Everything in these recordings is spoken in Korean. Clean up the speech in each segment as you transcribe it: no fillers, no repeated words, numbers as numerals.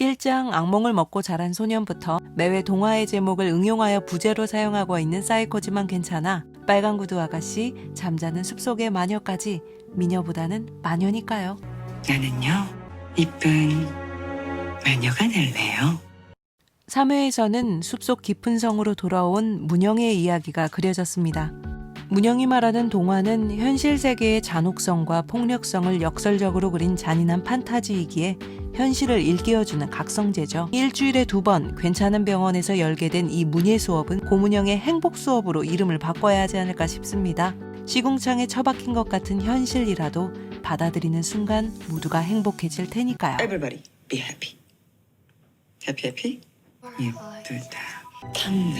일장 악몽을 먹고 자란 소년부터 매회 동화의 제목을 응용하여 부제로 사용하고 있는 사이코지만 괜찮아, 빨간 구두 아가씨, 잠자는 숲속의 마녀까지 미녀보다는 마녀니까요. 나는요, 이쁜 마녀가 될래요. 3회에서는 숲속 깊은 성으로 돌아온 문영의 이야기가 그려졌습니다. 문영이 말하는 동화는 현실 세계의 잔혹성과 폭력성을 역설적으로 그린 잔인한 판타지이기에 현실을 일깨워주는 각성제죠. 일주일에 2번 괜찮은 병원에서 열게 된 이 문예 수업은 고문영의 행복 수업으로 이름을 바꿔야 하지 않을까 싶습니다. 시궁창에 처박힌 것 같은 현실이라도 받아들이는 순간 모두가 행복해질 테니까요. Everybody be happy. Happy? 예쁘다. 탐나.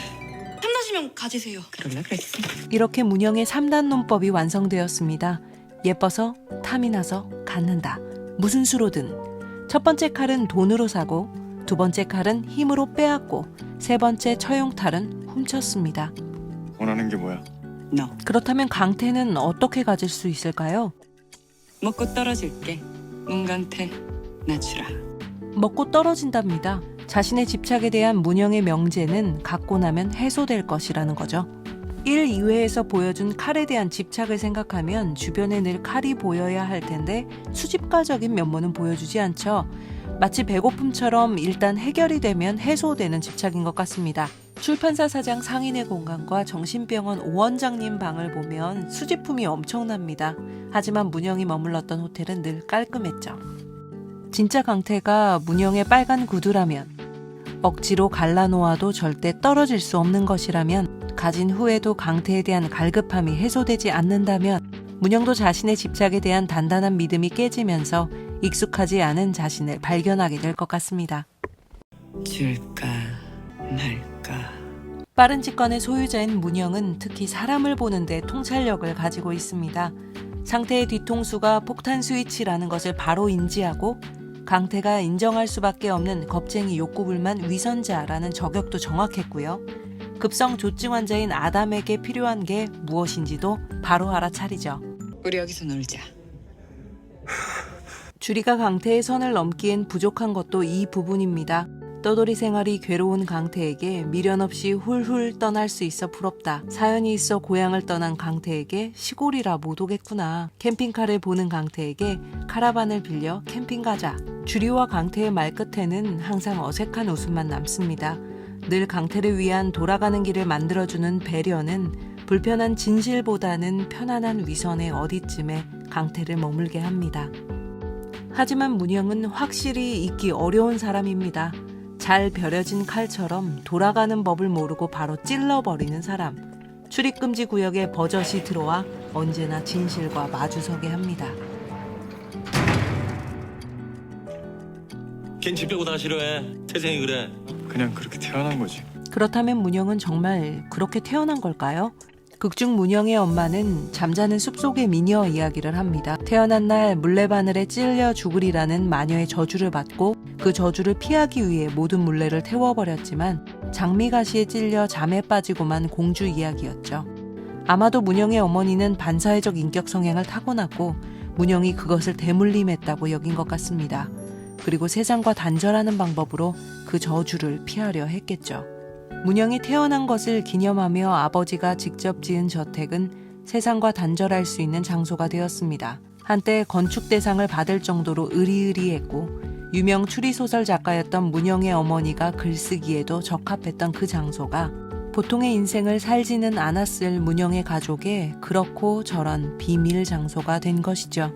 탐나시면 가지세요. 그럴라 그랬어. 이렇게 문영의 3단 논법이 완성되었습니다. 예뻐서 탐이 나서 갖는다. 무슨 수로든. 첫 번째 칼은 돈으로 사고, 두 번째 칼은 힘으로 빼앗고, 세 번째 처용탈은 훔쳤습니다. 원하는 게 뭐야? 너 그렇다면 강태는 어떻게 가질 수 있을까요? 먹고 떨어질게. 문강태 나 주라. 먹고 떨어진답니다. 자신의 집착에 대한 문영의 명제는 갖고 나면 해소될 것이라는 거죠. 1, 2회에서 보여준 칼에 대한 집착을 생각하면 주변에 늘 칼이 보여야 할 텐데 수집가적인 면모는 보여주지 않죠. 마치 배고픔처럼 일단 해결이 되면 해소되는 집착인 것 같습니다. 출판사 사장 상인의 공간과 정신병원 오원장님 방을 보면 수집품이 엄청납니다. 하지만 문영이 머물렀던 호텔은 늘 깔끔했죠. 진짜 강태가 문영의 빨간 구두라면, 억지로 갈라놓아도 절대 떨어질 수 없는 것이라면, 가진 후에도 강태에 대한 갈급함이 해소되지 않는다면 문영도 자신의 집착에 대한 단단한 믿음이 깨지면서 익숙하지 않은 자신을 발견하게 될 것 같습니다. 줄까 말까. 빠른 직관의 소유자인 문영은 특히 사람을 보는데 통찰력을 가지고 있습니다. 상태의 뒤통수가 폭탄 스위치라는 것을 바로 인지하고 강태가 인정할 수밖에 없는 겁쟁이 욕구불만 위선자라는 저격도 정확했고요. 급성 조증 환자인 아담에게 필요한 게 무엇인지도 바로 알아차리죠. 우리 여기서 놀자. 주리가 강태의 선을 넘기엔 부족한 것도 이 부분입니다. 떠돌이 생활이 괴로운 강태에게 미련 없이 훌훌 떠날 수 있어 부럽다. 사연이 있어 고향을 떠난 강태에게 시골이라 못 오겠구나. 캠핑카를 보는 강태에게 카라반을 빌려 캠핑 가자. 주리와 강태의 말끝에는 항상 어색한 웃음만 남습니다. 늘 강태를 위한 돌아가는 길을 만들어주는 배려는 불편한 진실보다는 편안한 위선의 어디쯤에 강태를 머물게 합니다. 하지만 문영은 확실히 잊기 어려운 사람입니다. 잘 벼려진 칼처럼 돌아가는 법을 모르고 바로 찔러버리는 사람. 출입금지 구역에 버젓이 들어와 언제나 진실과 마주서게 합니다. 걘 집 빼고 다 싫어해. 태생이 그래. 그냥 그렇게 태어난 거지. 그렇다면 문영은 정말 그렇게 태어난 걸까요? 극중 문영의 엄마는 잠자는 숲속의 미녀 이야기를 합니다. 태어난 날 물레바늘에 찔려 죽으리라는 마녀의 저주를 받고 그 저주를 피하기 위해 모든 물레를 태워버렸지만 장미가시에 찔려 잠에 빠지고만 공주 이야기였죠. 아마도 문영의 어머니는 반사회적 인격 성향을 타고났고 문영이 그것을 대물림했다고 여긴 것 같습니다. 그리고 세상과 단절하는 방법으로 그 저주를 피하려 했겠죠. 문영이 태어난 것을 기념하며 아버지가 직접 지은 저택은 세상과 단절할 수 있는 장소가 되었습니다. 한때 건축 대상을 받을 정도로 으리으리했고 유명 추리소설 작가였던 문영의 어머니가 글쓰기에도 적합했던 그 장소가 보통의 인생을 살지는 않았을 문영의 가족의 그렇고 저런 비밀 장소가 된 것이죠.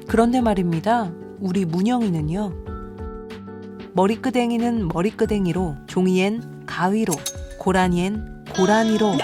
그런데 말입니다. 우리 문영이는요. 머리끄댕이는 머리끄댕이로, 종이엔 가위로, 고라니엔 고라니로.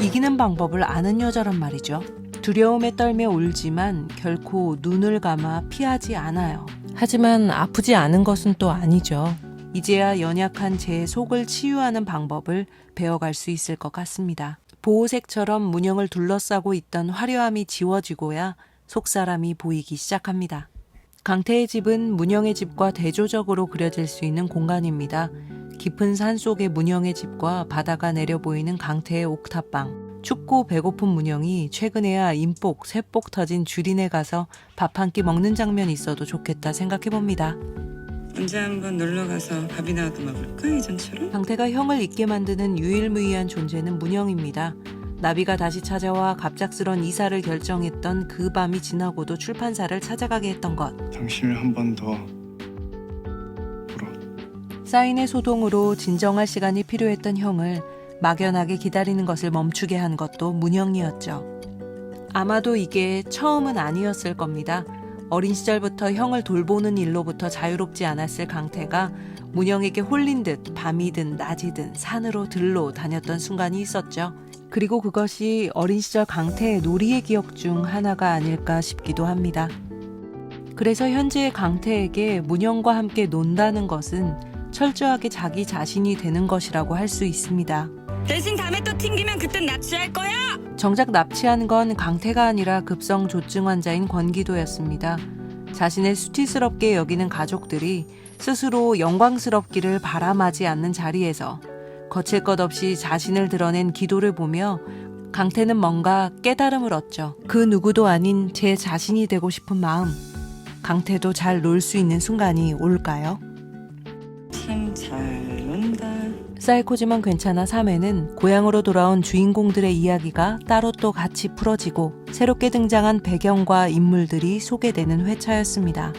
이기는 방법을 아는 여자란 말이죠. 두려움에 떨며 울지만 결코 눈을 감아 피하지 않아요. 하지만 아프지 않은 것은 또 아니죠. 이제야 연약한 제 속을 치유하는 방법을 배워갈 수 있을 것 같습니다. 보호색처럼 문영을 둘러싸고 있던 화려함이 지워지고야 속사람이 보이기 시작합니다. 강태의 집은 문영의 집과 대조적으로 그려질 수 있는 공간입니다. 깊은 산 속의 문영의 집과 바다가 내려 보이는 강태의 옥탑방, 춥고 배고픈 문영이 최근에야 인복, 쇠복 터진 주린에 가서 밥 한 끼 먹는 장면이 있어도 좋겠다 생각해봅니다. 언제 한번 놀러 가서 밥이나 얻어 먹을까 예전처럼? 강태가 형을 잊게 만드는 유일무이한 존재는 문영입니다. 나비가 다시 찾아와 갑작스런 이사를 결정했던 그 밤이 지나고도 출판사를 찾아가게 했던 것. 당신을 한 번 더 보러. 사인의 소동으로 진정할 시간이 필요했던 형을 막연하게 기다리는 것을 멈추게 한 것도 문영이었죠. 아마도 이게 처음은 아니었을 겁니다. 어린 시절부터 형을 돌보는 일로부터 자유롭지 않았을 강태가 문영에게 홀린 듯 밤이든 낮이든 산으로 들로 다녔던 순간이 있었죠. 그리고 그것이 어린 시절 강태의 놀이의 기억 중 하나가 아닐까 싶기도 합니다. 그래서 현재의 강태에게 문영과 함께 논다는 것은 철저하게 자기 자신이 되는 것이라고 할 수 있습니다. 대신 다음에 또 튕기면 그땐 납치할 거야. 정작 납치한 건 강태가 아니라 급성 조증 환자인 권기도였습니다. 자신을 수치스럽게 여기는 가족들이 스스로 영광스럽기를 바람하지 않는 자리에서 거칠 것 없이 자신을 드러낸 기도를 보며 강태는 뭔가 깨달음을 얻죠. 그 누구도 아닌 제 자신이 되고 싶은 마음. 강태도 잘 놀 수 있는 순간이 올까요? 참 잘 논다. 사이코지만 괜찮아 3회는 고향으로 돌아온 주인공들의 이야기가 따로 또 같이 풀어지고 새롭게 등장한 배경과 인물들이 소개되는 회차였습니다.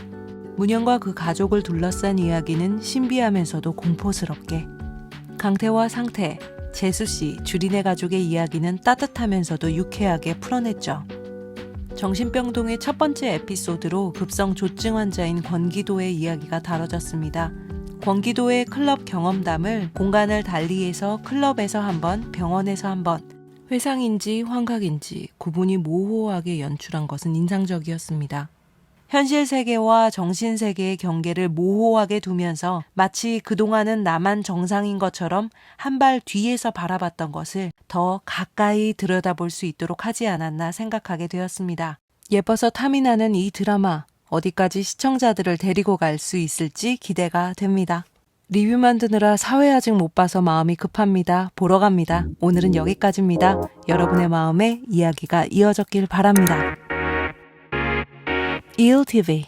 문영과 그 가족을 둘러싼 이야기는 신비하면서도 공포스럽게, 강태와 상태, 재수씨, 주린의 가족의 이야기는 따뜻하면서도 유쾌하게 풀어냈죠. 정신병동의 첫 번째 에피소드로 급성 조증 환자인 권기도의 이야기가 다뤄졌습니다. 권기도의 클럽 경험담을 공간을 달리해서 클럽에서 한 번, 병원에서 한 번, 회상인지 환각인지 구분이 모호하게 연출한 것은 인상적이었습니다. 현실 세계와 정신 세계의 경계를 모호하게 두면서 마치 그동안은 나만 정상인 것처럼 한 발 뒤에서 바라봤던 것을 더 가까이 들여다볼 수 있도록 하지 않았나 생각하게 되었습니다. 예뻐서 탐이 나는 이 드라마, 어디까지 시청자들을 데리고 갈 수 있을지 기대가 됩니다. 리뷰 만드느라 4회 아직 못 봐서 마음이 급합니다. 보러 갑니다. 오늘은 여기까지입니다. 여러분의 마음에 이야기가 이어졌길 바랍니다. ELTV